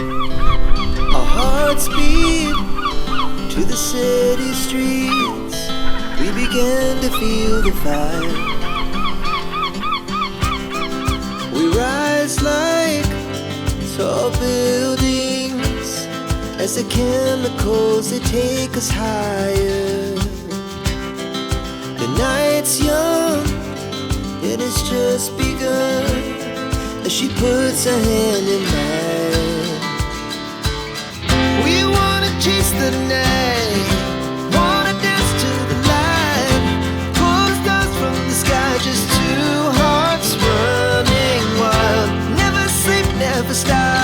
Our hearts beat to the city streets. We began to feel the fire. We rise like tall buildings as the chemicals, they take us higher. The night's young, it has just begun, as she puts her hand in mine. We wanna chase the night, wanna dance to the light, pull stars from the sky, just two hearts running wild. Never sleep, never stop.